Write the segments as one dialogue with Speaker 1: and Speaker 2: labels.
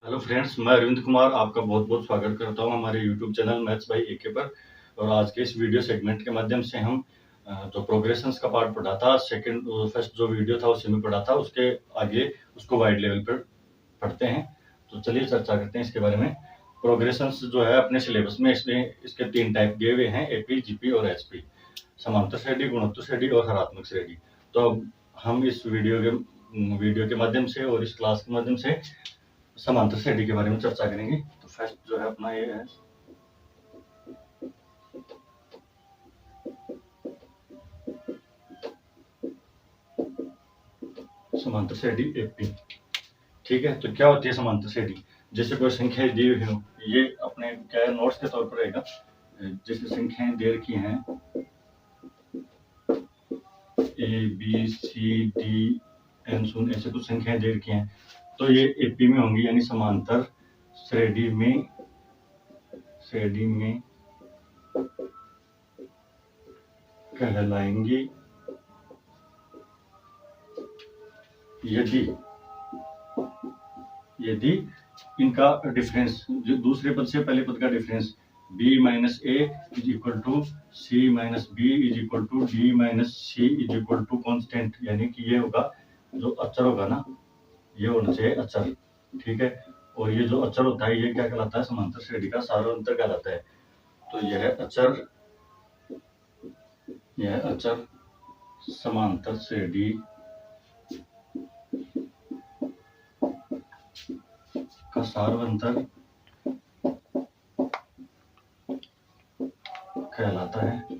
Speaker 1: Hello friends, मैं अरविंद कुमार आपका बहुत बहुत स्वागत करता हूं हमारे YouTube channel maths by AK पर। और आज के इस वीडियो सेगमेंट के माध्यम से हम जो प्रोग्रेशंस का पार्ट पढ़ा था, फर्स्ट जो वीडियो था उसी में पढ़ा था, उसके आगे उसको वाइड लेवल पर पढ़ते हैं। तो चलिए चर्चा करते हैं इसके बारे में। प्रोग्रेशंस जो है अपने सिलेबस में इसके 3 टाइप दिए हुए हैं, एपी, जीपी और एचपी। समांतर श्रेणी, गुणोत्तर श्रेणी और हरात्मक श्रेणी। तो अब हम इस वीडियो के माध्यम से और इस क्लास के माध्यम से समांतर श्रेणी के बारे में चर्चा करेंगे। तो फर्स्ट जो है अपना ये है समांतर श्रेणी एपी। ठीक है, तो क्या होती है समांतर श्रेणी? जैसे कोई संख्या दी हुई हो, ये अपने क्या है नोट्स के तौर पर रहेगा। जैसे संख्याएं दे रखी हैं A B C D and so on, ऐसे कुछ संख्याएं दे रखी हैं, तो ये एपी में होंगी, यानी समांतर श्रेणी में कहलाएंगी यदि इनका डिफरेंस, जो दूसरे पद से पहले पद का difference b minus a is equal to c minus b is equal to d minus c is equal to constant, यानी कि ये होगा जो अचर होगा ना, ये होना चाहिए अचर। ठीक है, और ये जो अचर होता है ये क्या कहलाता है? समांतर श्रेणी का सार्वंतर कहलाता है। तो यह अचर समांतर श्रेणी का सार्वंतर कहलाता है।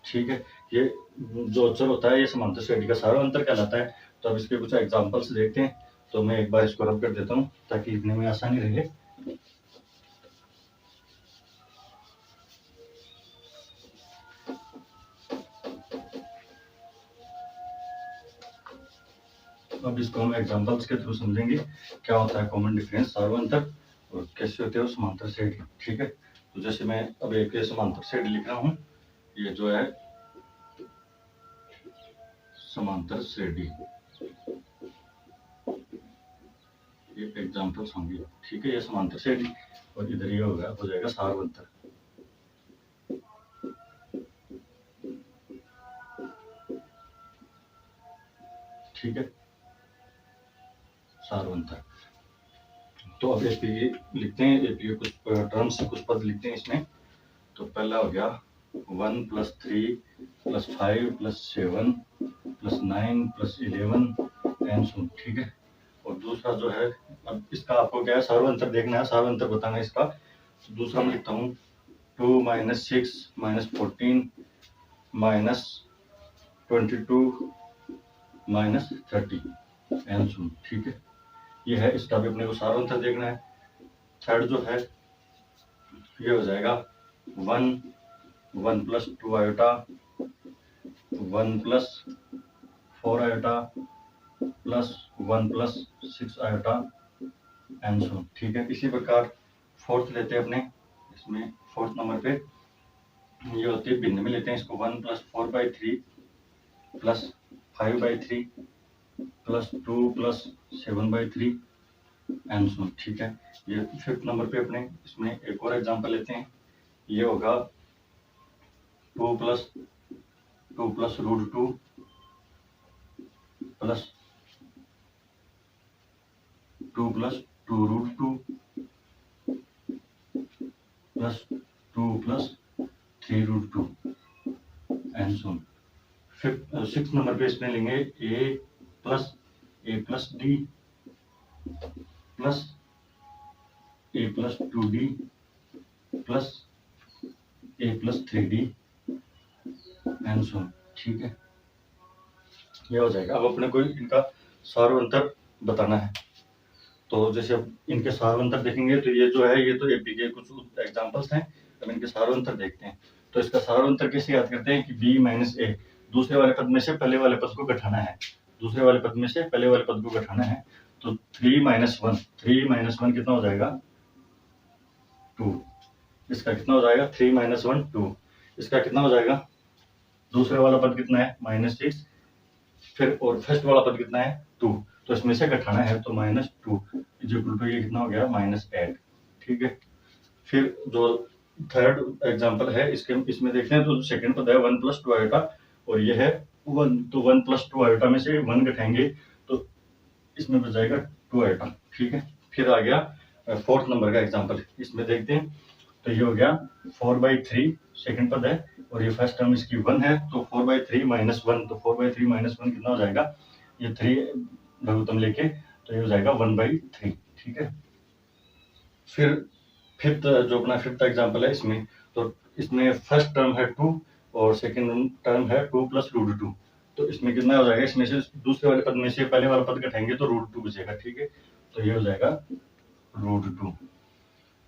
Speaker 1: ठीक है, ये जो अचर होता है ये समांतर श्रेणी का सार्वंतर कहलाता है। तो अब इसके कुछ एग्जांपल्स देखते हैं। तो मैं एक बार इसको रब कर देता हूँ ताकि लिखने में आसानी रहे। अब इसको हम एग्जांपल्स के थ्रू समझेंगे क्या होता है कॉमन डिफरेंस, सार्वंतर, और कैसे होते हैं समांतर श्रेणी। ठीक है, तो जैसे मैं अब एक समांतर श्रेणी लिख रहा हूँ, ये जो है समांतर श्रेणी, ये एग्जांपल्स होंगे। ठीक है, ये समांतर श्रेणी, और इधर ये हो जाएगा सार्वंतर। ठीक है, सार्वंतर। तो अब एपी लिखते हैं, एपी कुछ टर्म्स, कुछ पद लिखते हैं इसमें। तो पहला हो गया 1 + 3 + 5 + 7 + 9 + 11 एंड सो। ठीक है, और दूसरा जो है, अब इसका आपको क्या है सार्वंतर देखना है, सार्वंतर बताना है इसका। तो दूसरा मैं लिखता हूँ 2 - 6 - 14 - 22 - 30 एंड सो। ठीक है, ये है, इसका भी अपने को सार्वंतर देखना है। थर्ड जो है ये हो जाएगा 1 + 2 iota 1 + 4 iota +1 + 6 iota and so. ठीक है, इसी प्रकार फोर्थ लेते हैं अपने, इसमें फोर्थ नंबर पे ये होती है भिन्न में लेते हैं इसको 1 + 4/3 + 5/3 + 2 + 7/3 एंड सो। ठीक है, ये फिफ्थ नंबर पे अपने इसमें एक और एग्जांपल लेते हैं। ये होगा 2 + 2 + √2 + 2 + 2√2 + 2 + 3√2 एंड सो। सिक्स नंबर पे इसमें लेंगे a + d + a + 2d + a + 3d and so. ठीक है, ये हो जाएगा। अब अपने को इनका सार्वंतर बताना है। तो जैसे अब इनके सार्वंतर देखेंगे तो ये जो है, ये तो एपी के कुछ एग्जांपल्स हैं। अब इनके सार्वंतर देखते हैं। तो इसका सार्वंतर कैसे याद करते हैं कि b - a, दूसरे वाले पद में से पहले वाले पद को घटाना है, दूसरे वाले पद में से पहले वाले पद को घटाना है। तो 3 - 1 कितना हो जाएगा? 2। इसका कितना हो जाएगा? 3 - 1 2। इसका कितना हो जाएगा? दूसरे वाला पद कितना है? -6। फिर और फर्स्ट वाला पद कितना है? 2। तो इसमें से घटाना है, तो -2 इज इक्वल टू ये कितना हो गया -8, ठीक है। फिर जो थर्ड एग्जांपल है इसमें देखते हैं, तो सेकंड पद है 1 + 2 आयोटा और ये है 1, तो 1 + 2 आयोटा में से 1 घटाएंगे तो इसमें बच जाएगा 2 आयोटा, ठीक है। फिर आ गया फोर्थ नंबर का एग्जांपल, इसमें देखते हैं, तो ये हो गया 4/3 सेकंड पद है और ये फर्स्ट टर्म इसकी 1 है, तो 4/3 - 1, तो 4/3 - 1 कितना हो जाएगा, ये 3 लघुत्तम लेके तो ये हो जाएगा 1/3, ठीक है। फिर फिफ्थ जो अपना फिफ्थ एग्जांपल है इसमें, तो इसमें फर्स्ट टर्म है 2 और सेकंड टर्म है 2 + √2, तो इसमें कितना हो जाएगा, इसमें से दूसरे वाले पद में से पहले वाला पद घटाएंगे तो √2 बचेगा, ठीक है। तो ये हो जाएगा √2,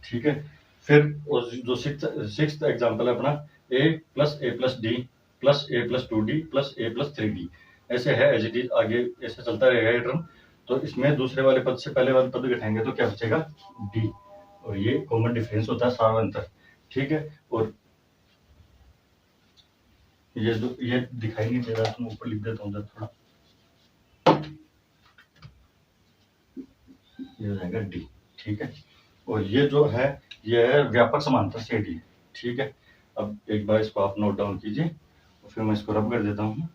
Speaker 1: ठीक है। फिर जो सिक्स्थ एग्जांपल है अपना a + a + d + a + 2d + a + 3d, ऐसे है एज इट इज, आगे ऐसे चलता रहेगा ये टर्म। तो इसमें दूसरे वाले पद से पहले वाले पद घटाएंगे तो क्या बचेगा, d, और ये कॉमन डिफरेंस होता है, सार अंतर, ठीक है। और ये जो ये दिखाई नहीं दे रहा, तो मैं ऊपर लिख देता हूँ जरा थोड़ा, ये हो जाएगा d, ठीक है। और ये जो है ये है व्यापक समांतर से d, ठीक है। अब एक बार इसको आप नोट डाउन कीजिए और फिर मैं इसको रब कर देता हूँ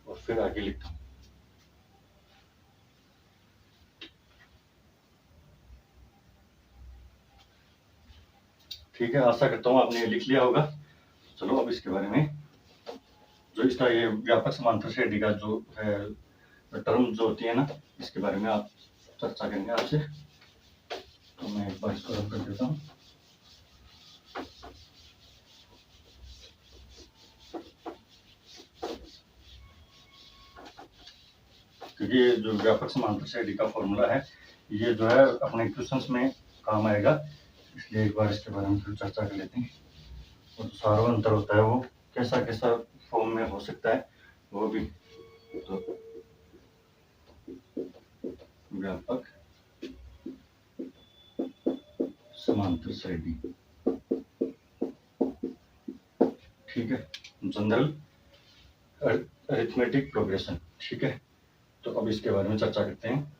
Speaker 1: और फिर आगे लिखता हूँ। ठीक है, आशा करता हूँ आपने ये लिख लिया होगा। चलो अब इसके बारे में, जो इसका ये व्यापक समांतर से d का जो है टर्म जो होती है ना, इसके बारे में आप चर्चा करेंगे आपसे। तो मैं एक बार इसको रब कर देता हूँ। क्योंकि ये जो व्यापक समांतर से d का फॉर्मूला है, ये जो है अपने क्वेश्चंस में काम आएगा, इसलिए एक बार इसके बारे में फिर चर्चा कर लेते हैं। और जो सार्वंतर होता है वो कैसा कैसा फॉर्म में हो सकता है वो भी, तो व्यापक समांतर से d, ठीक है, जनरल अरिथमेटिक प्रोग्रेशन, ठीक है। तो अब इसके बारे में चर्चा करते हैं।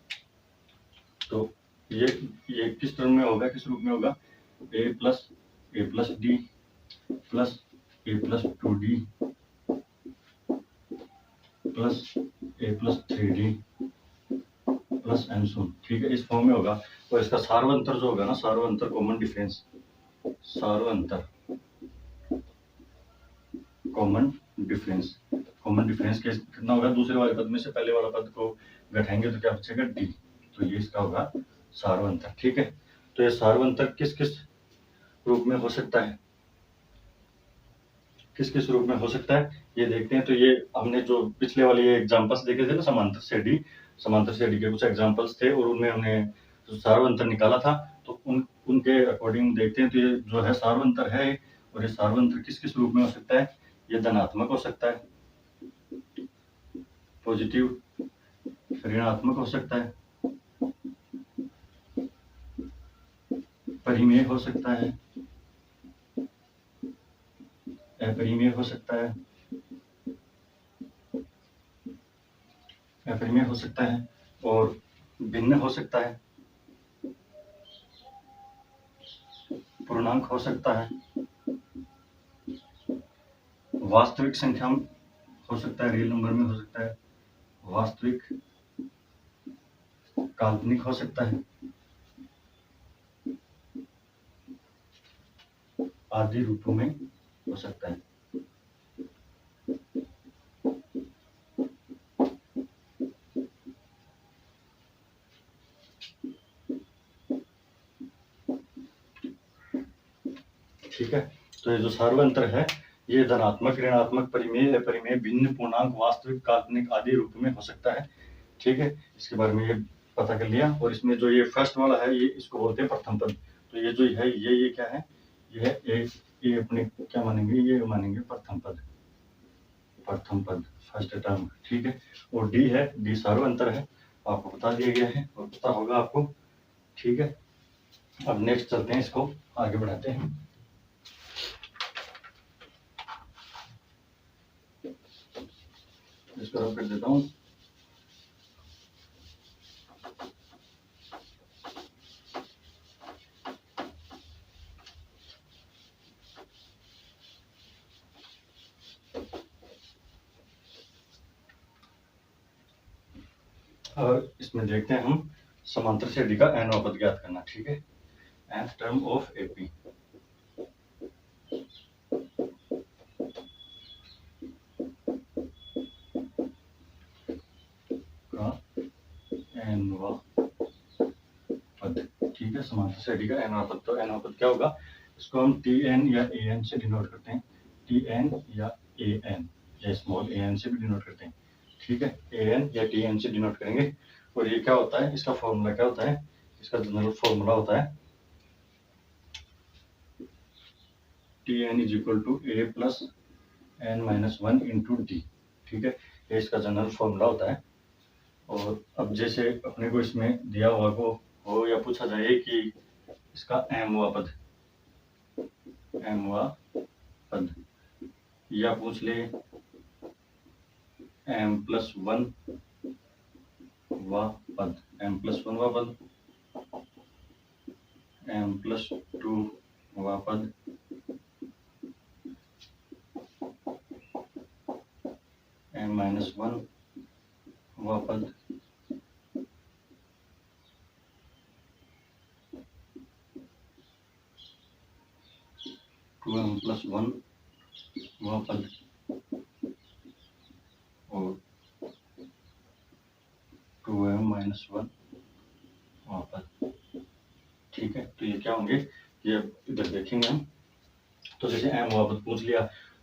Speaker 1: तो ये किस टर्म में होगा, किस रूप में होगा, a + d + a + 2d + a + 3d + and so, ठीक है, इस फॉर्म में होगा। तो इसका सार्वंतर जो होगा ना, सार्वंतर कॉमन डिफरेंस, सार्वंतर कॉमन डिफरेंस, कॉमन डिफरेंस कितना होगा, दूसरे वाले पद में से पहले वाला पद को घटाएंगे तो क्या बचेगा, d, तो ये इसका होगा सार्वंतर, ठीक है। तो ये सार्वंतर किस किस रूप में हो सकता है, किस किस रूप में हो सकता है ये देखते हैं। तो ये हमने जो पिछले वाले ये एग्जांपल्स देखे थे ना, समांतर से d, समांतर से d के कुछ एग्जांपल्स थे और उनमें हमने जो सार्वंतर निकाला था, तो उनके अकॉर्डिंग देखते हैं। तो ये जो है सार्वंतर है, और ये सार्वंतर किस किस रूप में हो सकता है, ये धनात्मक हो सकता है, पॉजिटिव, ऋणात्मक हो सकता है, परिमेय हो सकता है, अपरिमेय हो सकता है, अपरिमेय हो सकता है, और भिन्न हो सकता है, पूर्णांक हो सकता है, वास्तविक संख्या हो सकता है, रियल नंबर में हो सकता है, वास्तविक, काल्पनिक हो सकता है, आदि रूपों में हो सकता है। ठीक है, तो ये जो सार्वंतर है ये धनात्मक, ऋणात्मक, परिमेय, अपरिमेय, भिन्न, पूर्णांक, वास्तविक, काल्पनिक आदि रूप में हो सकता है, ठीक है। इसके बारे में ये पता कर लिया। और इसमें जो ये फर्स्ट वाला है ये इसको बोलते हैं प्रथम पद। तो ये जो है ये क्या है, ये है ये अपने क्या मानेंगे, ये मानेंगे प्रथम पद, प्रथम पद, फर्स्ट टर्म, ठीक है। और डी है, डी सार्वंतर है, आपको बता दिया गया है और पता होगा आपको, ठीक है। अब नेक्स्ट चलते हैं, इसको आगे बढ़ाते हैं। इसको रब कर देता हूँ। और इसमें देखते हैं हम समांतर श्रेणी का n वां पद ज्ञात करना, ठीक है। nth टर्म ऑफ AP का n वां पद, ठीक है, समांतर श्रेणी का n वां पद। तो n वां पद क्या होगा, इसको हम Tn या An से डिनोट करते हैं, Tn या An या स्मॉल an से भी डिनोट करते हैं, ठीक है। An या Tn से डिनोट करेंगे। और ये क्या होता है, इसका फॉर्मूला क्या होता है, इसका जनरल फॉर्मूला होता है Tn is equal to A plus n minus 1 into d, ठीक है, ये इसका जनरल फॉर्मूला होता है। और अब जैसे अपने को इसमें दिया हुआ को हो या पूछा जाए कि इसका m वां पद या पूछ ले m प्लस 1 वां पद, m प्लस 1 वां पद, m प्लस 2 वां पद, m माइनस 1 वां पद, टू m प्लस 1 वां पद और 2m माइनस 1 वां पद, ठीक है। तो ये क्या होंगे, ये इधर देखेंगे हम। तो जैसे m वां पद पूछ लिया,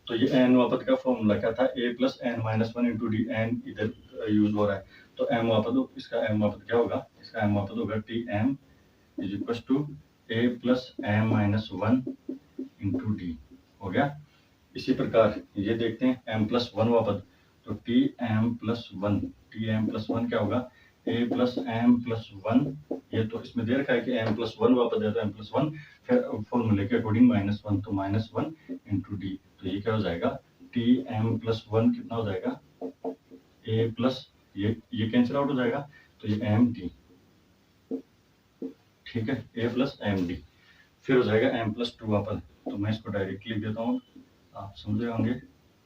Speaker 1: तो ये n वां पद का फॉर्मूला क्या था, a plus n minus 1 into D, n इधर यूज हो रहा है। तो m वां पद, इसका m वां पद क्या होगा, इसका m वां पद होगा Tm is equal to a plus m minus 1 into d, हो गया। इसी प्रकार ये देखते हैं m प्लस 1 वां पद, तो Tm प्लस 1 क्या होगा, a प्लस m प्लस 1, ये तो इसमें दे रखा है कि m प्लस 1 वां पद है, तो m प्लस 1 फिर फॉर्मूले के अकॉर्डिंग माइनस 1, तो माइनस 1 इंटू डी, तो ये क्या हो जाएगा, Tm प्लस 1 कितना हो जाएगा, a प्लस ये कैंसिल आउट हो जाएगा, तो ये एम डी, ठीक है, a प्लस एम डी। फिर हो जाएगा m प्लस 2 वां पद, तो मैं इसको डायरेक्ट लिख देता हूँ, आप समझ रहे होंगे।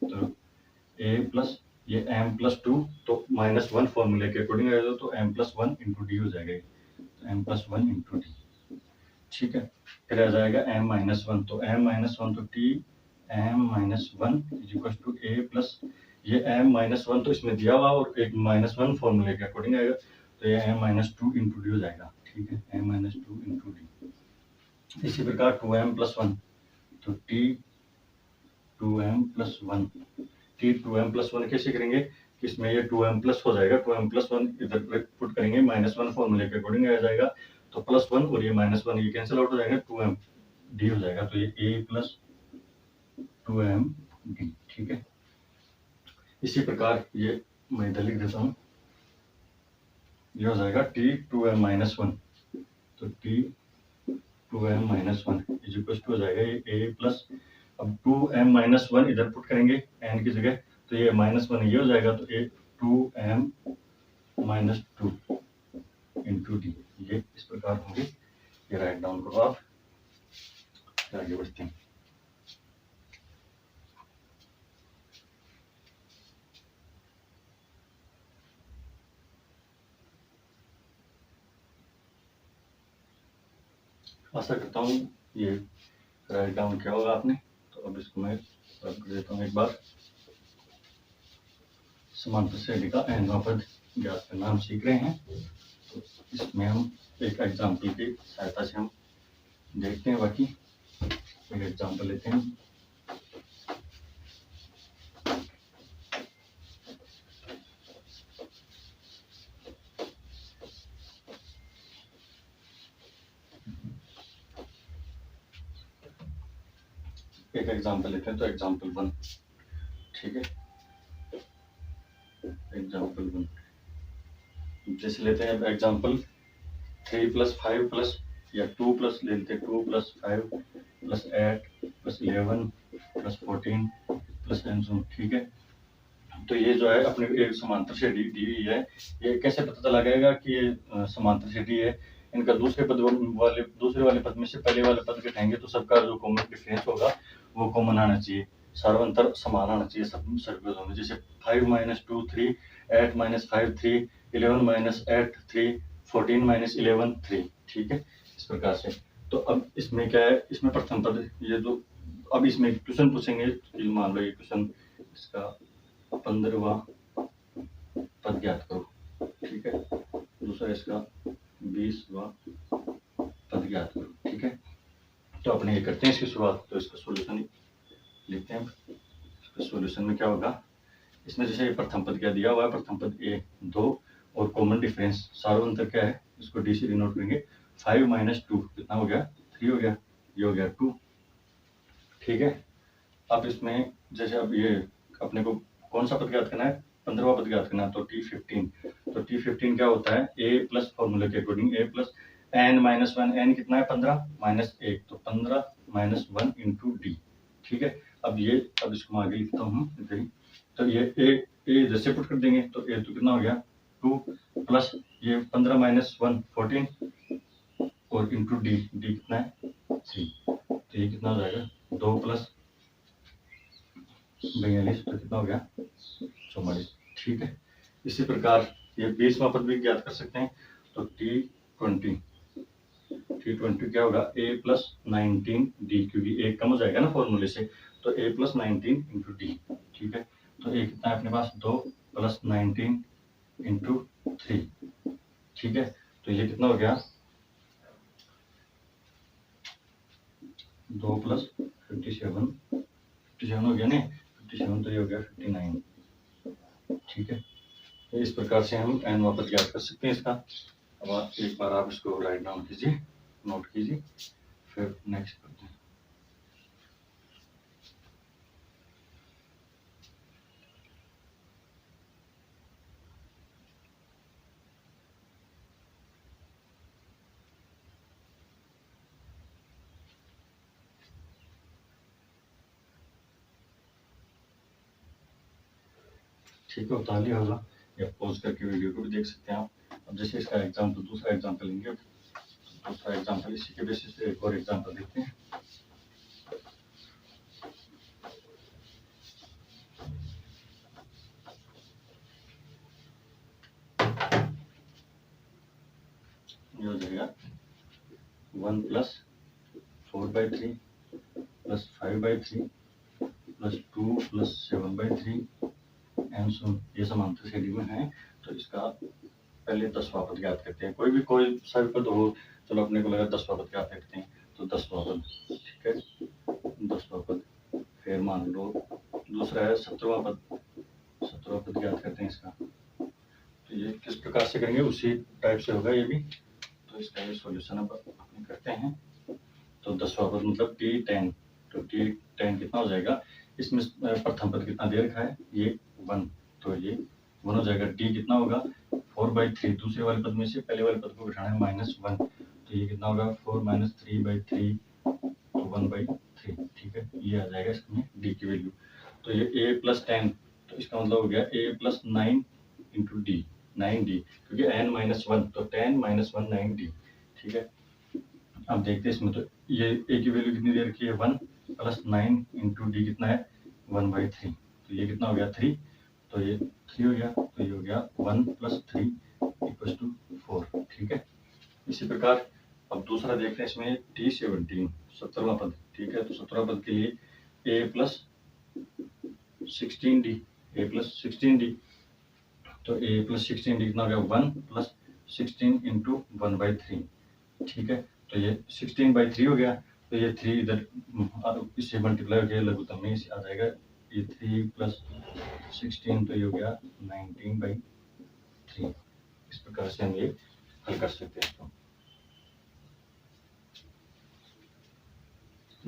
Speaker 1: तो a प्लस ये m प्लस 2, तो माइनस 1 फॉर्मूले के अकॉर्डिंग आएगा, तो m प्लस 1 इंटू डी हो जाएगा, तो m प्लस 1 इंटू डी, ठीक है। फिर आ जाएगा m माइनस 1, तो m माइनस 1 तो t m minus 1 is equal to a plus ये m माइनस 1 तो इसमें दिया हुआ और एक माइनस 1 फॉर्मूले के अकॉर्डिंग आएगा, तो ये m माइनस 2 इंटू डी हो जाएगा, ठीक है, m माइनस 2 इंटू डी। इसी प्रकार 2m प्लस 1, तो t 2m plus 1, t 2m plus 1 कैसे करेंगे कि इसमें ये 2m प्लस हो जाएगा, 2m प्लस 1 इधर पुट करेंगे, माइनस 1 फॉर्मूले के अकॉर्डिंग आ जाएगा, तो प्लस 1 और ये माइनस 1 ये कैंसिल आउट हो जाएगा, 2m डी हो जाएगा, तो ये a प्लस 2m डी, ठीक है। इसी प्रकार ये मैं इधर लिख देता हूँ, ये हो जाएगा t 2m माइनस 1, तो t 2m minus 1 is equal to हो जाएगा ये a प्लस, अब 2m माइनस 1 इधर पुट करेंगे n की जगह, तो ये माइनस 1 ये हो जाएगा, तो ये 2m माइनस 2 इंटू डी, ये इस प्रकार होंगे। ये राइट डाउन करो आप, आगे बढ़ते हैं। आशा करता हूँ ये राइट डाउन किया होगा आपने। तो अब इसको मैं रब कर देता हूँ एक बार। समांतर श्रेणी का n वां पद ज्ञात करना हम सीख रहे हैं, तो इसमें हम एक एग्जाम्पल की सहायता से हम देखते हैं। बाकी एक एग्जाम्पल लेते हैं। एक एग्जाम्पल लेते हैं, तो एग्जाम्पल 1, ठीक है, एग्जाम्पल 1 जैसे लेते हैं एग्जाम्पल 3 प्लस 5 प्लस या 2 प्लस ले लेते हैं, 2 plus 5 plus 8 plus 11 plus 14 plus and so, ठीक है। तो ये जो है अपने एक समांतर श्रेणी दी हुई है। ये कैसे पता लगेगा कि ये समांतर श्रेणी है, इनका दूसरे वाले पद में से पहले वाले पद के उठाएंगे, तो सबका जो कॉमन डिफरेंस होगा वो कॉमन आना चाहिए, सार्वंतर समान आना चाहिए सब सभी पदों में। जैसे 5 माइनस 2 3, 8 माइनस 5 3, 11 माइनस 8 3, 14 माइनस 11 3, ठीक है, इस प्रकार से। तो अब इसमें क्या है, इसमें प्रथम पद ये दो, अब इसमें क्वेश्चन पूछेंगे कि मान लो ये क्वेश्चन इसका 15वां पद ज्ञात करो, ठीक है, दूसरा इसका 20वां पद ज्ञात करो, ठीक है। तो अपने ये करते हैं इसकी शुरुआत, तो इसका सॉल्यूशन लिखते हैं। इसका सॉल्यूशन में क्या होगा, इसमें जैसे प्रथम पद क्या दिया हुआ है, प्रथम पद ए 2 और कॉमन डिफरेंस सार्वंतर क्या है, इसको डी से डिनोट करेंगे। 5 माइनस 2 कितना हो गया, 3 हो गया, ये हो गया 2, ठीक है। अब इसमें जैसे अब ये अपने को कौन सा पद ज्ञात करना है, 15वां पद ज्ञात करना है, तो T15, तो T15 क्या होता है, ए प्लस फॉर्मूले के अकॉर्डिंग ए प्लस एन माइनस 1, एन कितना है 15 माइनस 1, तो 15 माइनस 1 इंटू डी, ठीक है। अब ये, अब इसको मैं आगे लिखता हूँ, तो ये ए इधर से पुट कर देंगे, तो ए तो कितना हो गया 2 प्लस ये 15 माइनस 1 14 और इंटू डी, डी कितना है 3, तो ये कितना हो जाएगा 2 प्लस 42, तो कितना हो गया 44, ठीक है। इसी प्रकार ये 20वां पद भी ज्ञात कर सकते हैं, तो T20 क्या होगा, a प्लस 19 डी, क्योंकि a कम हो जाएगा ना फॉर्मूले से, तो a प्लस 19 इंटू डी, ठीक है। तो a कितना है अपने पास 2 प्लस 19 इंटू 3, ठीक है, तो ये कितना हो गया 2 प्लस 57 हो गया नहीं 57, तो ये हो गया 59, ठीक है। तो इस प्रकार से हम एन वापस ज्ञात कर सकते हैं इसका। अब एक बार आप इसको राइट डाउन कीजिए, नोट कीजिए, फिर नेक्स्ट करते हैं। ठीक है, उतार लिया होगा, या पॉज करके वीडियो को भी देख सकते हैं आप। अब जैसे इसका एग्जाम्पल, दूसरा एग्जाम्पल लेंगे, दूसरा एग्जाम्पल इसी के बेसिस पे एक और एग्जाम्पल देखते हैं। ये हो जाएगा 1 plus 4/3 plus 5/3 plus 2 plus 7/3 and so, ये समांतर श्रेणी में है। तो इसका पहले 10वां पद ज्ञात करते हैं, कोई सा भी पद हो, चलो अपने को लगा 10वां पद ज्ञात करते हैं, तो 10वां पद, ठीक है, 10वां पद। फिर मान लो दूसरा है 17वां पद, 17वां पद ज्ञात करते हैं इसका, तो ये किस प्रकार से करेंगे उसी टाइप से होगा ये भी। तो इसका ये सॉल्यूशन अब अपने करते हैं। तो 10वां पद मतलब T10, तो T10 कितना हो जाएगा, इसमें प्रथम पद कितना दे रखा है, ये 1, तो ये 1 हो जाएगा। डी कितना होगा 4/3, दूसरे वाले पद में से पहले वाले पद को घटाना है -1, तो ये कितना होगा 4 माइनस 3/3, तो 1/3, ठीक है, ये आ जाएगा इसमें डी की वैल्यू। तो ये a प्लस 10, तो इसका मतलब हो गया a plus 9 into D, 9d, क्योंकि n माइनस 1, तो 10 माइनस 1 9d, ठीक है। अब देखते हैं इसमें, तो ये a की वैल्यू कितनी दे रखी है 1 प्लस 9 इंटू डी कितना है 1/3, तो ये कितना हो गया 3, तो ये 3 हो गया, तो ये हो गया 1 प्लस 3 इक्वल्स टू 4, ठीक है। इसी प्रकार अब दूसरा देखते हैं इसमें T17, 17वां पद, ठीक है। तो 17वां पद के लिए a plus 16d, a plus 16d, तो a प्लस 16d कितना हो गया 1 प्लस 16 इंटू 1/3, ठीक है। तो ये 16/3 हो गया, तो ये 3 इधर इससे मल्टीप्लाई हो गया, लघुत्तम में इसे आ जाएगा, ये 3 प्लस 16, तो ये हो गया 19/3। इस प्रकार से हम ये हल कर सकते हैं इसको।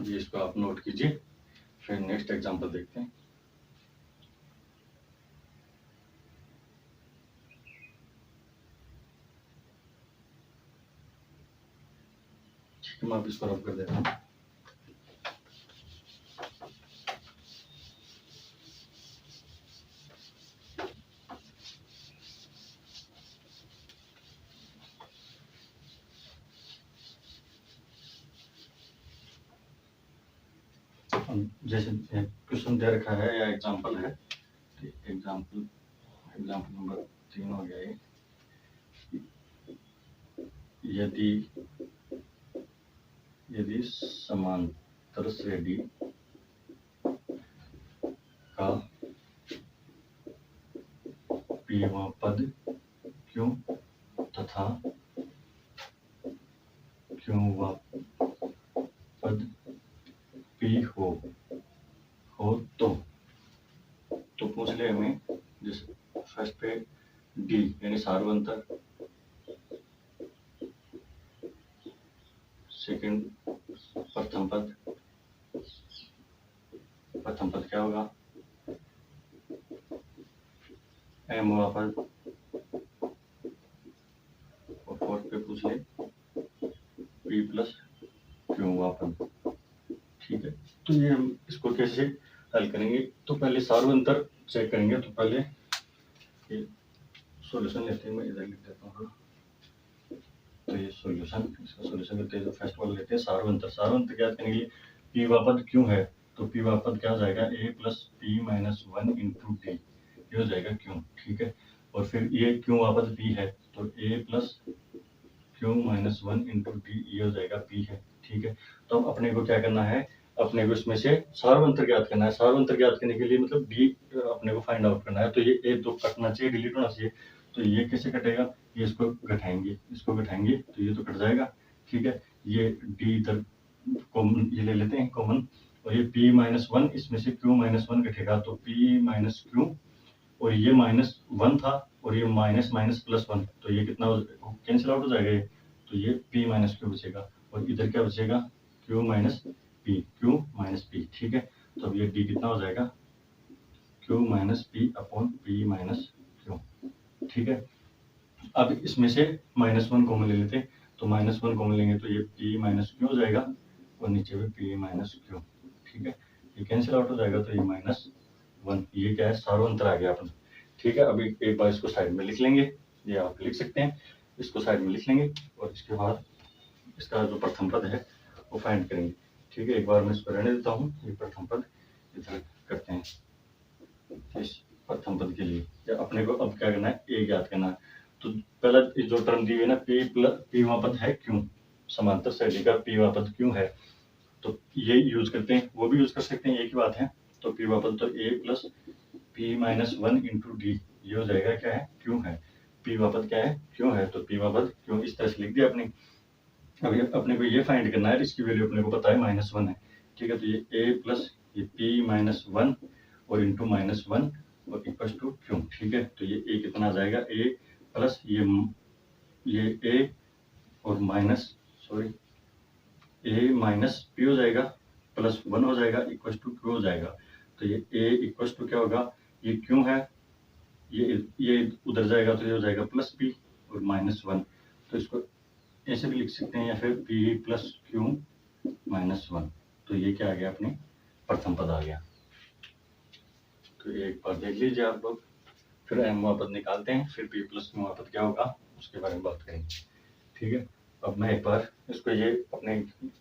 Speaker 1: ये इसको आप नोट कीजिए, फिर नेक्स्ट एग्जांपल देखते हैं। ठीक है, मैं आप इसको रब कर देता हूँ। जैसे क्वेश्चन दे रखा है या एग्जांपल है, एग्जांपल नंबर 3 हो गया ये, यदि यदि समांतर श्रेणी का पीवा पद क्यों तथा क्योंवा पद पी हो तो पूछ ले हमें जिस फर्स्ट पे डी यानी सार्वंतर, सेकंड प्रथम पद क्या होगा, एम हुआ पद, और फोर्थ पे पूछ ले पी प्लस क्यू हुआ पद। ठीक है, तो ये हम इसको कैसे हल करेंगे, तो पहले सार्वंतर चेक करेंगे। तो पहले ये सॉल्यूशन लेते हैं, मैं इधर लिख देता हूँ। तो ये सॉल्यूशन, इसका सॉल्यूशन लेते हैं। तो फर्स्ट वाला लेते हैं सार्वंतर। सार्वंतर ज्ञात करने के लिए पी वा पद क्यों है, तो पी वा पद क्या हो जाएगा, A plus P minus 1 into D, ये हो जाएगा क्यों। ठीक है, और फिर ये क्यों वा पद पी है, तो A plus Q minus 1 into D, ये हो जाएगा पी है। ठीक है, तो अब अपने को क्या करना है, अपने को इसमें से सार्वंतर ज्ञात करना है। सार्वंतर ज्ञात करने के लिए मतलब डी अपने को फाइंड आउट करना है। तो ये ए दो कटना चाहिए, डिलीट होना चाहिए। तो ये कैसे कटेगा, ये इसको घटाएंगे तो ये तो कट जाएगा। ठीक है, ये डी इधर कॉमन ये ले लेते हैं कॉमन, और ये p माइनस 1, इसमें से q माइनस 1 घटेगा तो p माइनस क्यू, और ये माइनस 1 था और ये माइनस माइनस प्लस 1, तो ये कितना कैंसिल आउट हो जाएगा ये, तो ये p माइनस क्यू बचेगा, और इधर क्या बचेगा, q माइनस p। ठीक है, तो अब ये d कितना हो जाएगा, q minus p upon p minus Q. ठीक है, अब इसमें से माइनस 1 कॉमन ले लेते हैं, तो माइनस 1 कॉमन लेंगे तो ये p माइनस क्यू हो जाएगा, और नीचे भी p माइनस क्यू। ठीक है, ये कैंसिल आउट हो जाएगा, तो ये माइनस 1, ये क्या है, सार्वंतर आ गया अपना। ठीक है, अभी एक बार इसको साइड में लिख लेंगे, ये आप लिख सकते हैं, इसको साइड में लिख लेंगे, और इसके बाद इसका जो प्रथम पद है वो फाइंड करेंगे। ठीक है, एक बार मैं इसको रहने देता हूँ, ये प्रथम पद इधर करते हैं। इस प्रथम पद के लिए या अपने को अब क्या करना है, ए ज्ञात करना है। तो पहला जो टर्म दी हुई है ना, पी वहां पद है क्यों, समांतर श्रेणी का पी वहां पद क्यों है, तो ये यूज करते हैं, वो भी यूज कर सकते हैं, एक ही बात है। तो पी वहां पद तो A plus P minus 1 into D, ये हो जाएगा क्या है, क्यों है। पी वहां पद क्या है, क्यों है, तो पी वहां पद क्यों इस तरह से लिख दिया अपने। अभी अपने को ये फाइंड करना है, इसकी वैल्यू अपने को पता है -1 है। ठीक है, तो ये ए प्लस ये पी माइनस 1 और इंटू -1 और इक्वल टू क्यों। ठीक है, तो ये ए कितना आ जाएगा, ए प्लस ये ए और ए माइनस पी हो जाएगा, प्लस 1 हो जाएगा, इक्वल टू क्यू हो जाएगा। तो ये ए इक्वल टू क्या होगा, ये क्यों है, ये उधर जाएगा तो ये हो जाएगा प्लस पी और -1। तो इसको ऐसे भी लिख सकते हैं, या फिर पी प्लस क्यू -1। तो ये क्या आ गया, अपने प्रथम पद आ गया। तो एक बार देख लीजिए आप लोग, फिर एम पद निकालते हैं, फिर पी प्लस क्यू पद क्या होगा उसके बारे में बात करेंगे। ठीक है, अब मैं एक बार इसको ये अपने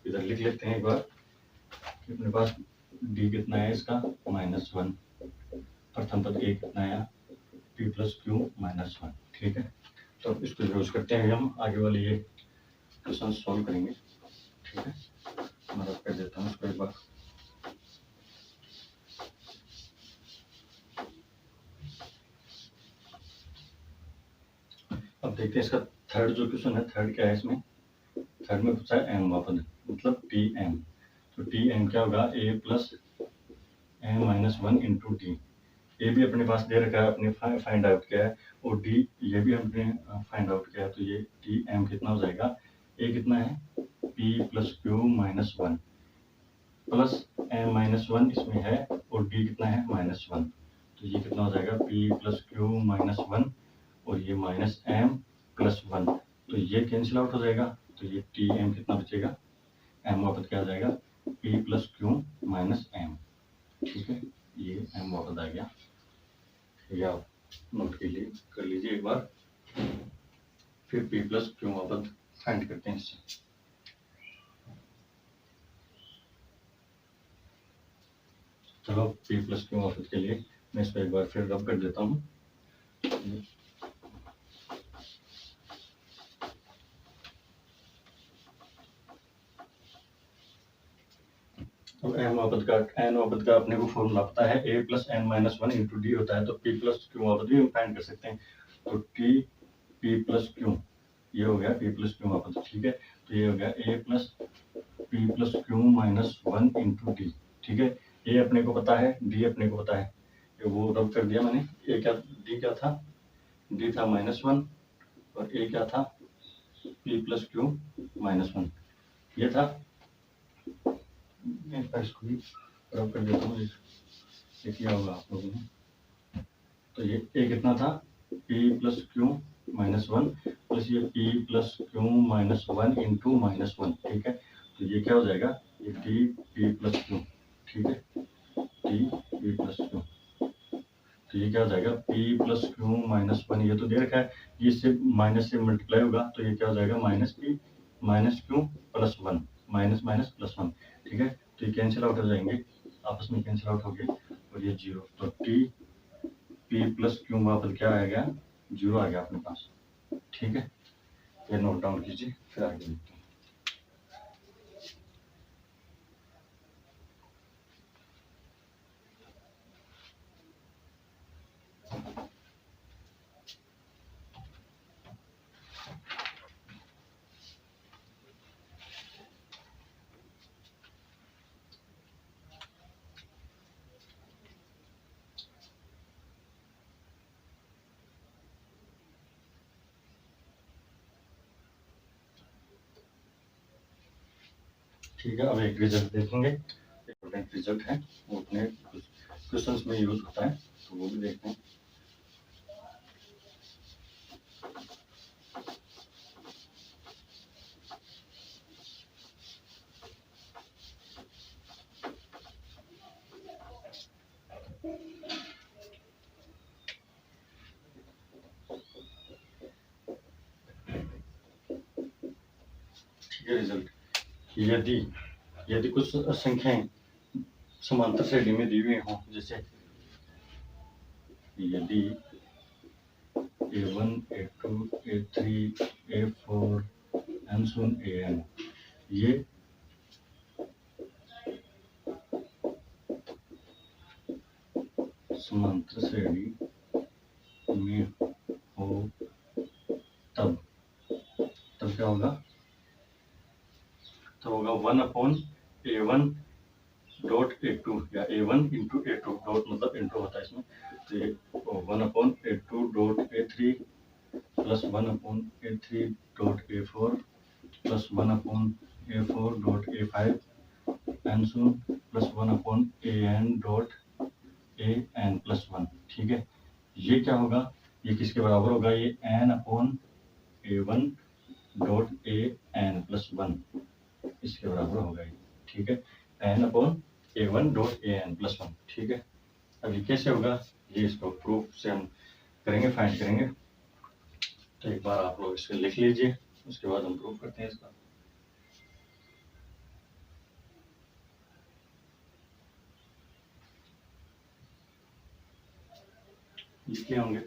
Speaker 1: इधर लिख लेते हैं एक बार, अपने पास डी कितना है इसका -1, प्रथम पद ए कितना है पी प्लस क्यू -1। ठीक है, तो अब इसको यूज करते हैं, हम आगे वाले ये क्वेश्चन सॉल्व करेंगे। ठीक है, मदद कर देता हूँ इसको एक बार। अब देखते हैं इसका थर्ड जो क्वेश्चन है, थर्ड क्या है इसमें, थर्ड में पूछा है एम पद मतलब टी एम। तो टी एम क्या होगा, A plus M minus 1 into D. A भी अपने पास दे रखा है, अपने फाइंड आउट किया है, और डी ये भी हमने फाइंड आउट किया है। तो ये टी एम कितना हो जाएगा, ए कितना है p plus q -1 plus m -1 इसमें है, और डी कितना है -1। तो ये कितना हो जाएगा, पी प्लस क्यू -1 और ये माइनस एम प्लस 1, तो ये कैंसिल आउट हो जाएगा। तो ये टी एम कितना बचेगा, एम वापस क्या आ जाएगा, p plus Q minus m. ठीक है, ये एम वापस आ गया, ये आप नोट के लिए कर लीजिए एक बार। फिर पी प्लस क्यू वापस फाइंड करते हैं इससे। चलो पी प्लस क्यू वापस के लिए मैं इसको एक बार फिर रब कर देता हूँ। अब n का अपने को फॉर्मूला पता है, a plus n minus one into D होता है, तो p प्लस क्यू आपद भी हम फाइंड कर सकते हैं। तो t p प्लस क्यू, ये हो गया p प्लस क्यू आपद, ठीक है। तो ये हो गया a plus p plus Q minus one into d, ठीक है। a अपने को पता है, d अपने को पता है, वो रब कर दिया मैंने। a क्या, d क्या था, d था माइनस वन, और a क्या था, p plus Q minus one, ये था। मैं इसको भी रब कर देता हूँ, ये किया होगा आप लोगों ने। तो ये a कितना था, p plus Q minus one plus ये p plus Q minus one into minus one, ठीक है। तो ये क्या हो जाएगा, ये t p प्लस क्यू, ठीक है, t p प्लस क्यू। तो ये क्या हो जाएगा, p plus Q minus one, ये तो दे रखा है, ये इससे माइनस से मल्टीप्लाई होगा, तो ये क्या हो जाएगा, minus p minus Q plus one, minus minus plus one, ठीक है। तो ये कैंसिल आउट हो जाएंगे, आपस में कैंसिल आउट हो गए, और ये जीरो। तो t p प्लस क्यू वापस क्या आ गया, जीरो आ गया अपने पास, ठीक है। ये नोट डाउन कीजिए, फिर आगे देखते हैं। ठीक है, अब एक रिजल्ट देखेंगे, इंपॉर्टेंट रिजल्ट है, वो अपने क्वेश्चंस में यूज होता है, तो वो भी देखते हैं। ठीक है, रिजल्ट, यदि यदि कुछ संख्याएं समांतर श्रेणी में दी हुई हों, जैसे यदि a1 a2 a3 a4 and so on an, ये समांतर श्रेणी में हो, तब क्या होगा, तो होगा 1/a1 डॉट a2, या a1 इंटू a2 डॉट, मतलब इंटू होता है इसमें, तो ये 1/a2 dot a3 plus 1/a3 dot a4 plus 1/a4 dot a5 and so plus 1/an dot an plus one, ठीक है। ये क्या होगा, ये किसके बराबर होगा, ये n/a1 dot an plus one, इसके बराबर होगा ये, ठीक है, n/a1 dot an plus one, ठीक है। अब ये कैसे होगा, ये इसको प्रूफ से हम करेंगे, फाइंड करेंगे। तो एक बार आप लोग इसको लिख लीजिए, उसके बाद हम प्रूफ करते हैं इसका। लिखे होंगे,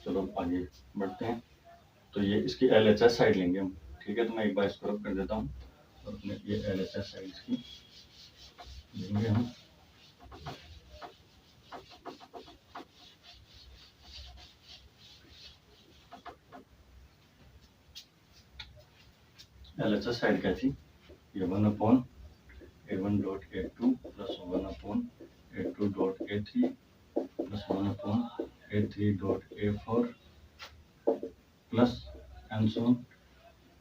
Speaker 1: चलो आगे बढ़ते हैं। तो ये इसकी LHS साइड लेंगे हम, ठीक है। तो मैं एक बार इसको रब कर देता हूँ, और अपने ये LHS साइड इसकी लेंगे हम। LHS साइड क्या थी, ये 1/a1 dot a2 plus 1/a2 dot a3 plus 1/a3 dot a4 plus and so on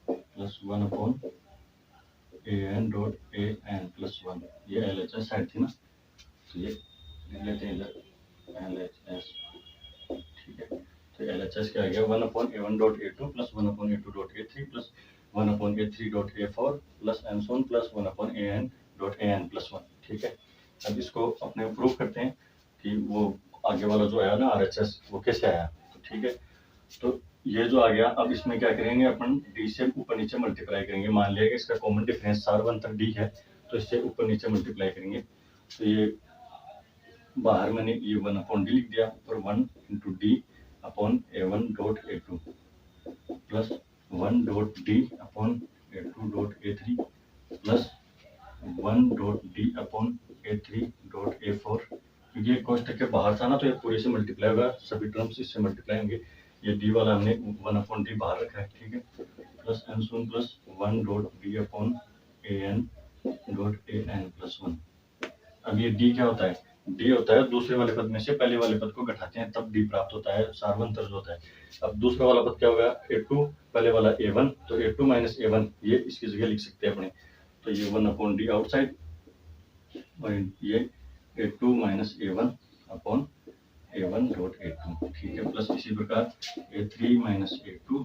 Speaker 1: plus 1/an dot an plus one, ये LHS साइड थी ना। तो ये लिख लेते हैं इधर LHS, ठीक है। तो LHS क्या आ गया, 1/a1 dot a2 plus 1/a2 dot a3 plus 1/a3 dot a4 plus and so on plus 1/an dot an plus one, ठीक है। अब इसको अपने प्रूफ करते हैं कि वो आगे वाला जो आया ना RHS, वो कैसे आया, तो ठीक है। तो ये जो आ गया, अब इसमें क्या करेंगे अपन, d से ऊपर नीचे मल्टीप्लाई करेंगे। मान लिया कि इसका कॉमन डिफरेंस सार्वंतर d है, तो इससे ऊपर नीचे मल्टीप्लाई करेंगे। तो ये बाहर मैंने ये 1/d लिख दिया, और 1 into d upon a1 dot a2 plus 1 dot d upon a2 dot a3 plus 1 dot d D upon A3 dot A4, क्योंकि ये कोष्टक के बाहर था ना तो ये पूरे से मल्टीप्लाई होगा, सभी टर्म्स इससे मल्टीप्लाई होंगे। ये डी वाला हमने 1/d बाहर रखा है, ठीक है, प्लस n शून्य plus 1 dot D upon an dot an plus 1। अब ये डी क्या होता है, डी होता है दूसरे वाले पद में से पहले वाले पद को घटाते हैं तब डी प्राप्त होता है, सार्वंतर जो होता है। अब दूसरा वाला पद क्या होगा, A2 पहले वाला A1, तो A2 माइनस A1 ये इसकी जगह लिख सकते हैं अपने, तो ये 1/d आउटसाइड और ये A2 minus A1 upon A1 dot A2, ठीक है, प्लस इसी प्रकार A3 minus A2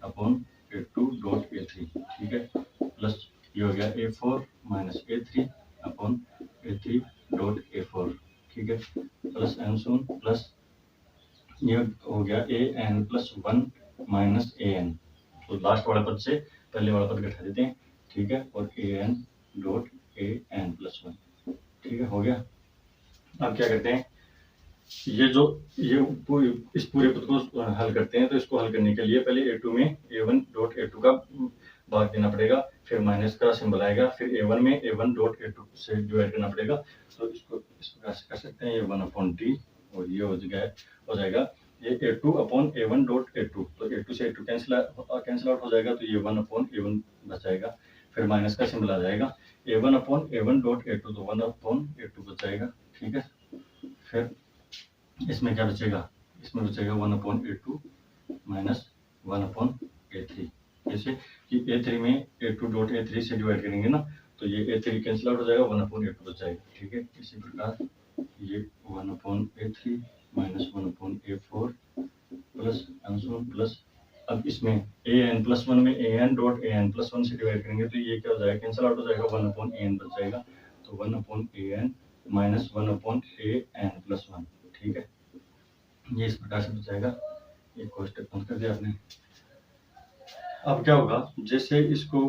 Speaker 1: upon A2 dot A3, ठीक है, प्लस ये हो गया A4 minus A3 upon A3 dot A4, ठीक है, प्लस n शून्य प्लस ये हो गया an प्लस 1 माइनस an, तो लास्ट वाला पद से पहले वाला पद घटा देते हैं, ठीक है, और an डॉट an प्लस 1, ठीक है, हो गया। अब क्या करते हैं, ये इस पूरे पद को हल करते हैं, तो इसको हल करने के लिए पहले A2 में A1 डॉट A2 का भाग देना पड़ेगा, फिर माइनस का सिंबल आएगा, फिर A1 में A1 डॉट A2 से डिवाइड करना पड़ेगा, तो इसको इस प्रकार से कर सकते हैं, ये 1/d और ये हो जाएगा ये A2 upon A1 dot A2, तो A2 से A2 कैंसिल आउट हो जाएगा, तो ये 1/A1 बच जाएगा, फिर माइनस का सिंबल आ जाएगा, A1 upon A1 dot A2, तो 1/A2 बच जाएगा, ठीक है, फिर इसमें क्या बचेगा, इसमें बचेगा 1/A2 माइनस 1/A3, जैसे कि A3 में A2 डॉट A3 से डिवाइड करेंगे ना, तो ये A3 कैंसिल आउट हो जाएगा, 1/A2 बच जाएगा, ठीक है, इसी प्रकार ये 1/A3 minus 1/A4 plus n plus, अब इसमें an प्लस 1 में an डॉट an प्लस 1 से डिवाइड करेंगे तो ये क्या हो जाएगा, कैंसिल आउट हो जाएगा, 1/an बच जाएगा, तो 1/an माइनस 1/an प्लस 1, ठीक है, ये इस प्रकार से बच जाएगा, ये कोष्टक बंद कर दिया आपने। अब क्या होगा, जैसे इसको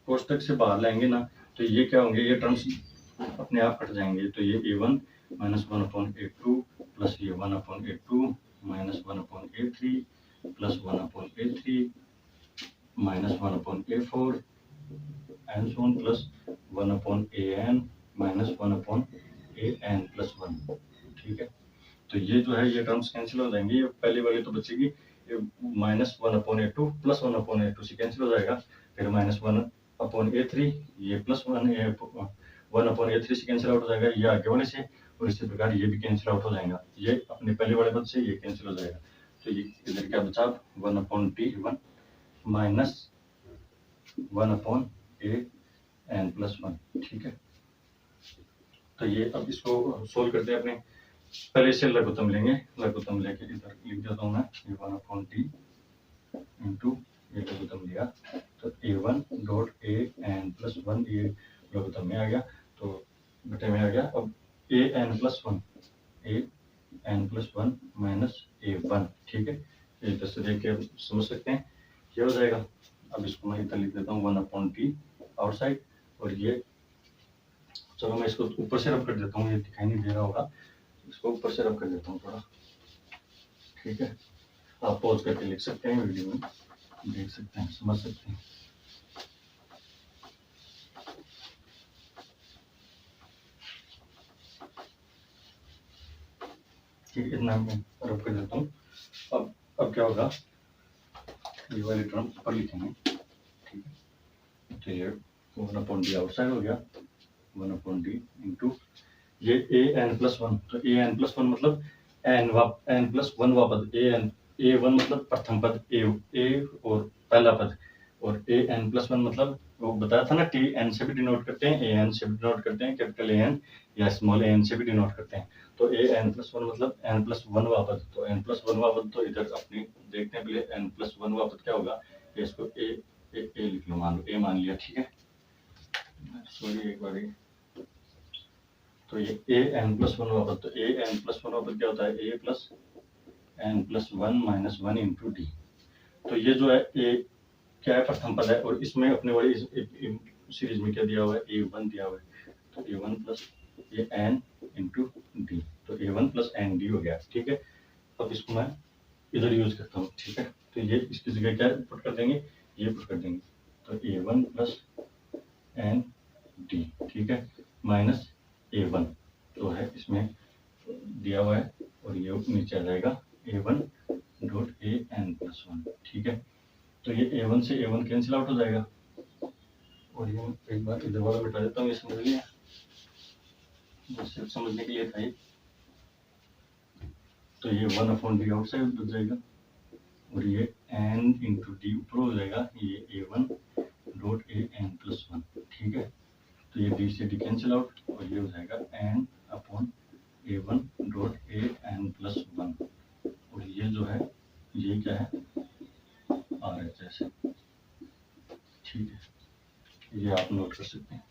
Speaker 1: कोष्टक से बाहर लाएंगे ना, तो ये क्या होंगे, ये टर्म्स अपने आप कट जाएंगे, तो ये A1 माइनस 1/A2 प्लस ये 1/A2 minus 1/A3 plus 1/A3 minus 1/A4 and so on plus 1/an minus 1/an plus 1, ठीक है, तो ये जो है ये टर्म्स कैंसिल हो जाएंगे, ये पहले वाली तो बचेगी, माइनस 1/A2 प्लस 1/A2 से कैंसिल हो जाएगा, फिर माइनस 1/A3 ये प्लस 1/A3 से कैंसिल आउट हो जाएगा, ये आगे वाले से, और इसी प्रकार ये भी कैंसिल आउट हो जाएगा, ये अपने पहले वाले पद से ये कैंसिल हो जाएगा, तो ये इधर क्या बचा 1/T1 माइनस 1/an प्लस 1, ठीक है, तो ये अब इसको सोल्व करते हैं अपने, पहले से लघुत्तम लेंगे, लघुत्तम लेके इधर लिख देता हूँ मैं, ये 1/T इंटू ये लघुत्तम लिया, तो A1 डॉट an प्लस 1 ये लघुत्तम में आ गया, तो बटे में आ गया, अब an प्लस 1 माइनस A1, ठीक है, ये इधर से देख के समझ सकते हैं क्या हो जाएगा। अब इसको मैं इधर लिख देता हूँ 1/T आउटसाइड, और ये चलो मैं इसको ऊपर से रब कर देता हूँ, ये दिखाई नहीं दे रहा होगा, इसको ऊपर से रब कर देता हूँ थोड़ा, ठीक है, आप पॉज करके लिख सकते हैं, वीडियो में देख सकते हैं, समझ सकते हैं। ठीक है, इतना मैं रब कर देता हूँ। अब क्या होगा, ये वाली टर्म ऊपर लिखेंगे, ठीक है, तो ये 1/D आउटसाइड हो गया, 1/D इंटू ये an प्लस 1, तो an प्लस 1 मतलब n प्लस 1 वा पद, a1 मतलब प्रथम पद, a और पहला पद, और an प्लस 1 मतलब वो बताया था ना, tn से भी डिनोट करते हैं, an से भी डिनोट करते हैं, कैपिटल an या स्मॉल an से भी डिनोट करते हैं, तो an प्लस 1 मतलब n प्लस 1 वा पद, तो n प्लस 1 वा पद, तो इधर अपनी देखते हैं पहले n प्लस 1 वा पद क्या होगा, इसको a लिख लो, मान लो a मान लिया, ठीक है, सॉरी एक बार, तो ये an प्लस 1 वा पद, तो an प्लस 1 वा पद क्या होता है, a plus n plus 1 minus 1 into D, तो ये जो है a क्या है, प्रथम पद है, और इसमें अपने वाली सीरीज में क्या दिया हुआ है, a1 दिया हुआ है, तो a1 प्लस ये n इंटू डी, तो a1 प्लस n डी हो गया, ठीक है। अब इसको मैं इधर यूज करता हूँ, ठीक है, तो ये इसकी जगह क्या पुट कर देंगे, ये पुट कर देंगे, तो a1 प्लस n डी, ठीक है, माइनस A1 तो है इसमें दिया हुआ है, और ये नीचे आ जाएगा A1 डॉट AN+1। ठीक है, तो ये A1 से A1 कैंसिल आउट हो जाएगा, और ये एक बार इधर वाला मिटा देता हूँ, ये समझ लिया, बस सिर्फ समझने के लिए था ये। तो ये 1/d आउटसाइड बच जाएगा, और ये n इंटू डी ऊपर हो जाएगा, ये A1 डॉट AN+1। ठीक है, तो ये d से d कैंसिल आउट, और ये हो जाएगा n/A1 डॉट AN+1, और ये जो है ये क्या है RHS है। ठीक है, ये आप नोट कर सकते हैं।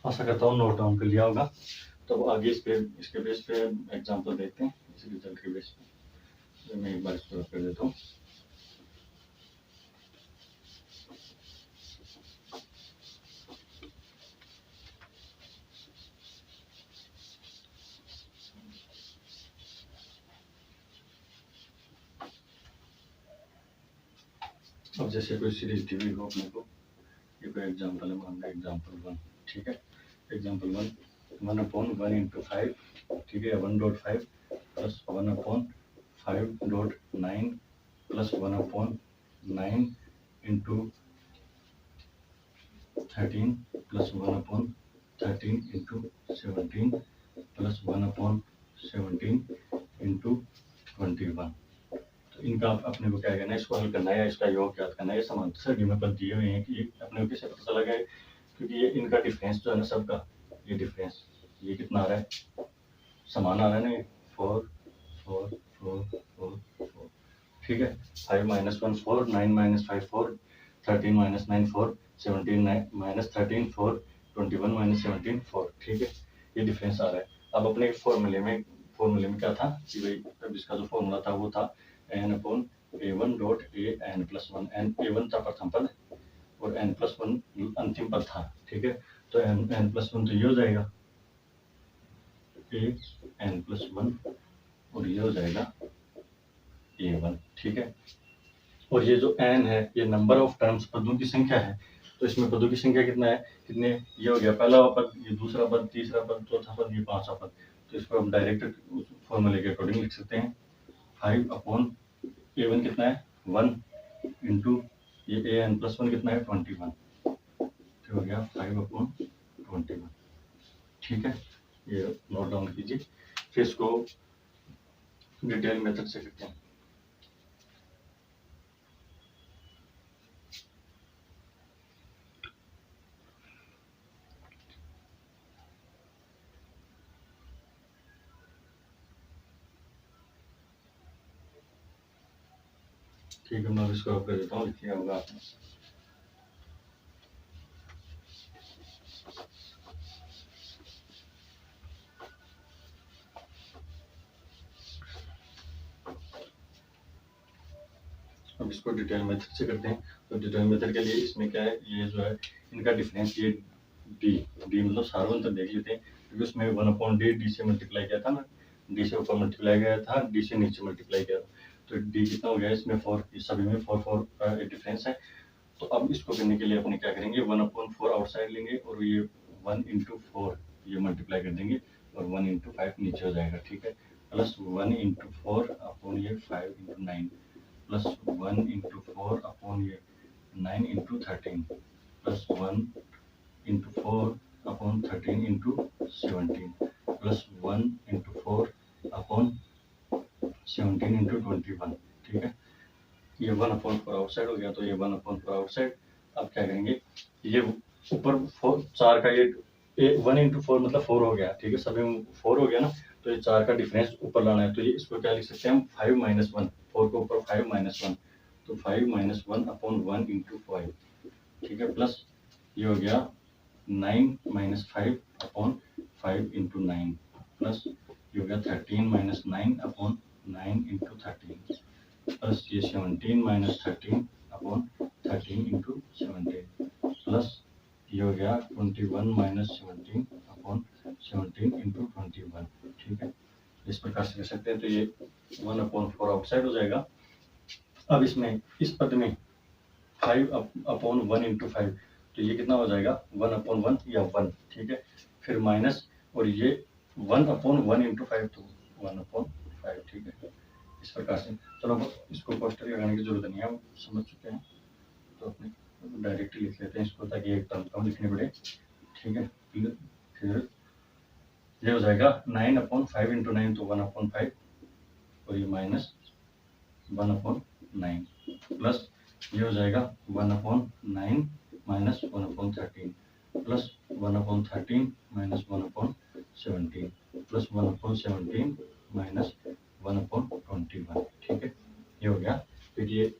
Speaker 1: आशा करता हूँ नोट डाउन कर लिया होगा। तो आगे इसके बेस पे एग्जांपल देखते हैं, इसी रिजल्ट के बेस पे। तो मैं एक बार इसको कर देता हूँ। अब जैसे कोई सीरीज दी हुई हो अपने को, ये कोई एग्जांपल है, मान लो एग्जांपल 1। ठीक है, एग्जांपल 1 1/1 इंटू 5, ठीक है, 1.5 plus 1/5.9 plus 1/9 into 13 plus 1/13 into 17 plus 1/17 into 21। तो इनका अपने को क्या करना है, इसको हल करना है या इसका योग ज्ञात करना है। ये समांतर सरणी में पद दिए हुए हैं कि ये अपने को कैसे पता चला गया है, क्योंकि ये इनका डिफरेंस जो है ना सबका, ये डिफरेंस ये कितना आ रहा है, समान आ रहा है ना, 4 4 4 4 4। ठीक है, 5 - 1 4, 9 - 5 4, 13 - 9 4, 17 - 13 4, 21 - 17 4। ठीक है, ये डिफरेंस आ रहा है। अब अपने फॉर्मूले में क्या था कि भाई, अब इसका जो फॉर्मूला था वो था n/A1 डॉट AN+1। A1 था प्रथम पद और n+1 अंतिम पद था। ठीक है, तो n+1 तो ये हो जाएगा AN+1, और ये हो जाएगा A1। ठीक है, और ये जो n है ये नंबर ऑफ टर्म्स, पदों की संख्या है। तो इसमें पदों की संख्या कितना है, कितने, ये हो गया पहला पद, ये दूसरा पद, तीसरा पद, चौथा पद, ये पांचवा पद। तो इसको हम डायरेक्ट फॉर्मूले के अकॉर्डिंग लिख सकते हैं। 5/A1 कितना है 1 इंटू ये AN+1 कितना है 21, तो हो गया 5/21। ठीक है, ये नोट डाउन कीजिए, फिर इसको डिटेल मेथड से करते हैं। ठीक है, मैं इसको आप कर देता हूँ, लिखिए होगा आपने। अब इसको डिटेल मेथड से करते हैं। तो डिटेल मेथड के लिए इसमें क्या है, ये जो है इनका डिफरेंस, ये डी मतलब सार्वंतर देख लेते हैं, क्योंकि उसमें 1/d डी से मल्टीप्लाई किया था ना, डी से ऊपर मल्टीप्लाई किया था, डी से नीचे मल्टीप्लाई किया था, तो डी कितना हो गया इसमें 4, इस सभी में 4 4 का डिफरेंस है। तो अब इसको करने के लिए अपने क्या करेंगे, 1/4 आउटसाइड लेंगे, और ये 1 × 4 ये मल्टीप्लाई कर देंगे, और 1 × 5 नीचे हो जाएगा। ठीक है, प्लस 1 × 4 अपॉन ये 5 × 9 प्लस 1 × 4 अपॉन ये 9 × 13 प्लस 1 × 4 अपॉन 13 × 17 प्लस 1 × 4 अपॉन 17 × 21। ठीक है, ये 1/4 आउटसाइड हो गया, तो ये 1/4 आउटसाइड। अब क्या करेंगे, ये ऊपर 4 का ये 1 × 4 मतलब 4 हो गया। ठीक है, सभी 4 हो गया ना, तो ये 4 का डिफरेंस ऊपर लाना है, तो ये इसको क्या लिख सकते हैं हम, 5 - 1, 4 के ऊपर 5 - 1, तो 5 - 1 अपॉन 1 × 5। ठीक है, प्लस ये हो गया 9 - 5 अपॉन 5 × 9 प्लस ये हो गया 13 - 9 अपॉन 9 × 13 प्लस ये 17 माइनस 13 अपॉन 13 इंटू 17 प्लस ये हो गया 21 माइनस 17 अपॉन 17 इंटू 21। ठीक है, इस प्रकार से कर सकते हैं। तो ये 1/4 आउटसाइड हो जाएगा। अब इसमें इस पद में 5 अपॉन 1 इंटू 5, तो ये कितना हो जाएगा 1/1 या 1। ठीक है, फिर माइनस और ये 1/1 इंटू 5 तो 1/5। ठीक है, इस प्रकार से। चलो इसको पोस्टर लगाने की जरूरत नहीं है, हम समझ चुके हैं, तो अपने डायरेक्टली लिख लेते हैं इसको ताकि एक टर्म कम लिखनी पड़े। ठीक है, फिर ये हो जाएगा 9/5 इंटू 9 तो 1/5 और ये माइनस 1/9 प्लस ये हो जाएगा 1/9 minus 1/13 plus 1/13 minus 1/17 plus 1/17 minus 1/21। ठीक है, ये हो गया। फिर ये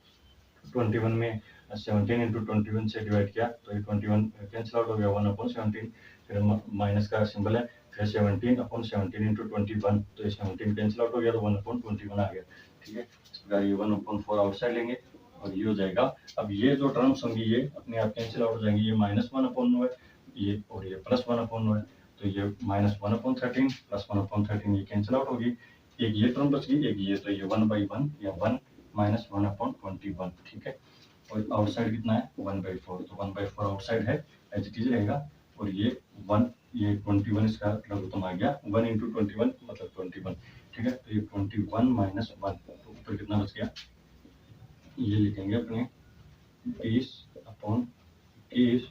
Speaker 1: 21 में 17 इंटू 21 से डिवाइड किया तो ये 21 कैंसिल आउट हो गया 1/17। फिर माइनस का सिंबल है, फिर 17/17 इंटू 21 तो ये 17 कैंसिल आउट हो गया तो 1/21 आ गया। ठीक है, इस प्रकार ये 1/4 आउटसाइड लेंगे और ये हो जाएगा। अब ये जो टर्म्स होंगी ये अपने आप कैंसिल आउट हो जाएंगी, ये -1/9 है ये और ये +1/9 है, तो ये -1/13 प्लस 1/13 ये कैंसिल आउट होगी। एक ये टर्म बच गई, एक ये, तो ये 1/1 या 1 माइनस 1/21। ठीक है, और आउटसाइड कितना है 1/4, तो 1/4 आउटसाइड है, एज इट इज रहेगा। और ये 1 ये 21 इसका लघुत्तम आ गया, 1 इंटू 21 मतलब 21। ठीक है, तो ये 21 माइनस 1 तो ऊपर कितना बच गया, ये लिखेंगे अपने 20/21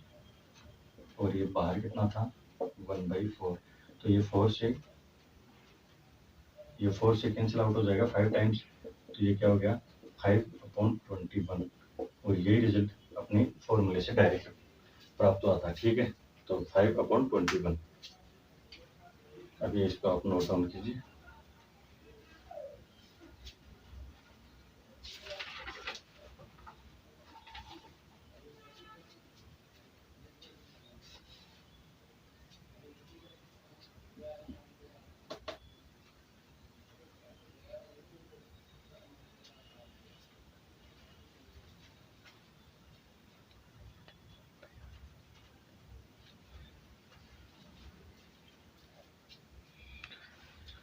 Speaker 1: और ये बाहर कितना था 1/4, तो ये 4 से कैंसिल आउट हो जाएगा 5 टाइम्स, तो ये क्या हो गया 5/21 और यही रिजल्ट अपने फॉर्मूले से डायरेक्ट प्राप्त हुआ था। ठीक है, तो 5/21। अभी इसको आप नोट डाउन कीजिए।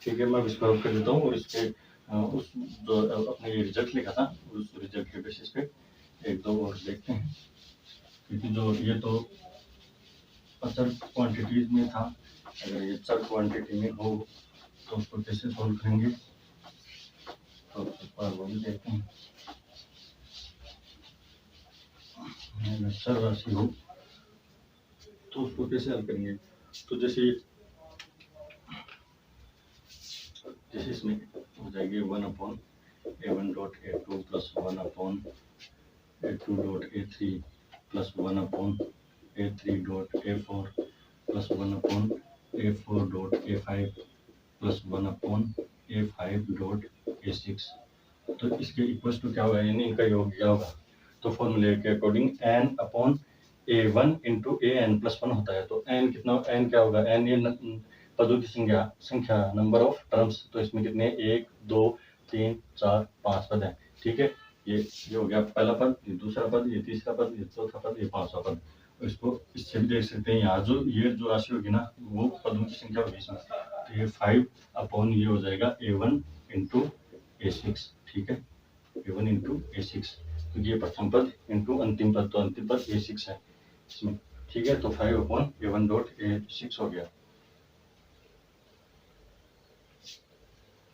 Speaker 1: ठीक है, मैं इसको कर देता हूँ और इसके उस जो अपने ये रिजल्ट लिखा था उस रिजल्ट के बेसिस पे एक दो और देखते हैं, क्योंकि जो ये तो अचर क्वांटिटीज में था, अगर ये चर क्वांटिटी में हो तो उसको कैसे सोल्व करेंगे, तो एक बार वो भी देखते हैं। अगर चर राशि हो तो उसको कैसे हल करेंगे, तो जैसे इसमें हो जाएगी 1/a1.a2 plus 1/a2.a3 plus 1/a3.a4 plus 1/a4.a5 plus 1/a5.a6। तो इसके इक्वल टू क्या होगा, यानी इनका योग क्या होगा, तो फॉर्मूले के according n/a1 into an plus 1 होता है, तो n कितना, n क्या होगा, n ये पदों की संख्या नंबर ऑफ टर्म्स, तो इसमें कितने 1 2 3 4 5 पद है। ठीक है, ये हो गया पहला पद, ये दूसरा पद, ये तीसरा पद, ये चौथा पद, ये पांचवा पद। इसको इससे भी देख सकते हैं, यहाँ जो ये जो राशि होगी ना वो पदों की संख्या होगी इसमें, तो ये 5 ये हो जाएगा a1 इंटू a6। ठीक है, a1 इंटू a6, क्योंकि ये प्रथम पद इंटू अंतिम पद, तो अंतिम पद a6 है इसमें। ठीक है, तो 5/a1.a6 हो गया।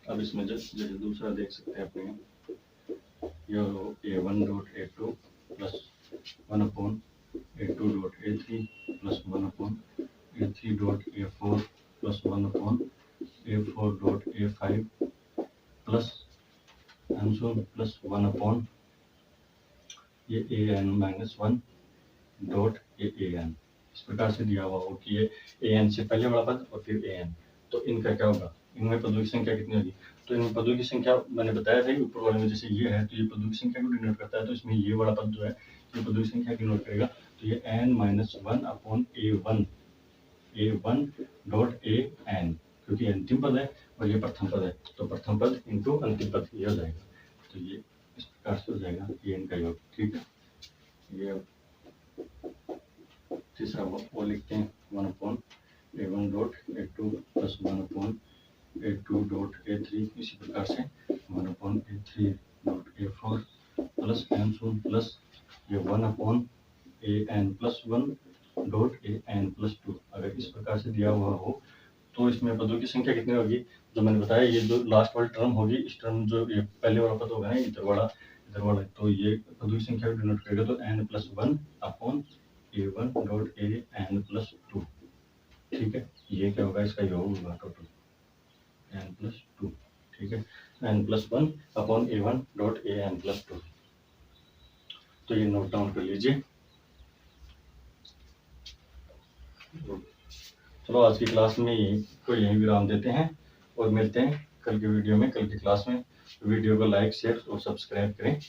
Speaker 1: अब इसमें जैसे दूसरा देख सकते हैं अपने, ये a1.a2 plus 1/a2.a3 plus 1/a3.a4 plus 1/a4.a5 plus plus 1 ये an-1.a an इस प्रकार से दिया हुआ हो कि ये an से पहले वाला पद और फिर an, तो इनका क्या होगा, इनमें पदों की संख्या कितनी होगी, तो इनमें पदों की संख्या मैंने बताया था ऊपर वाले में, जैसे ये है तो ये पदों की संख्या को डिनोट करता है, तो इसमें ये वाला पद जो है ये पदों की संख्या डिनोट करेगा, तो ये n-1/a1 क्योंकि अंतिम पद है और ये प्रथम पद है, तो प्रथम पद इंटू अंतिम पद ये हो जाएगा, तो ये प्रकार से हो जाएगा ये इनका योग, ठीक है। ये तीसरा वो लिखते हैं 1/A1 dot A2 plus 1/A2 dot A3, इसी प्रकार से 1/A3 dot A4 plus n शून्य प्लस ये 1/AN plus 1 dot AN plus 2। अगर इस प्रकार से दिया हुआ हो तो इसमें पदों की संख्या कितनी होगी, जो मैंने बताया ये जो लास्ट वाली टर्म होगी, इस टर्म जो ये पहले वाला पद होगा ना इधर वाला, तो ये पदों की संख्या को डिनोट करेगा, तो n+1/A1 डॉट AN प्लस 2, ठीक है। ये क्या होगा, इसका योग होगा टोटल n+2, ठीक है। n+1/A1 डॉट AN प्लस 2, तो ये नोट डाउन कर लीजिए। चलो आज की क्लास में यहीं विराम देते हैं और मिलते हैं कल की वीडियो में, कल की क्लास में। वीडियो को लाइक शेयर और सब्सक्राइब करें।